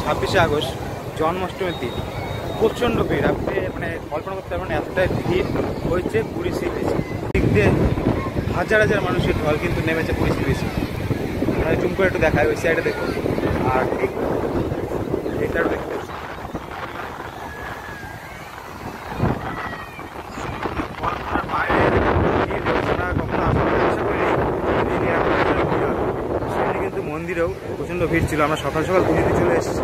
26 August জন্মাষ্টমীর দিন প্রচণ্ড ভিড়। আপনি মানে কল্পনা করতে পারবেন এতটাই ভিড় হয়েছে পুরী সি বিচে। দিক দিয়ে হাজার হাজার মানুষের ঢল কিন্তু নেমেছে পুরী সি বিচে। মানে জুম করে একটু দেখায়, ওই সাইডে দেখুন আর ঠিক এটাও দেখতে কিন্তু মন্দিরেও প্রচণ্ড ভিড় ছিল। আমরা সকাল সকাল পুজোতে চলে এসেছি।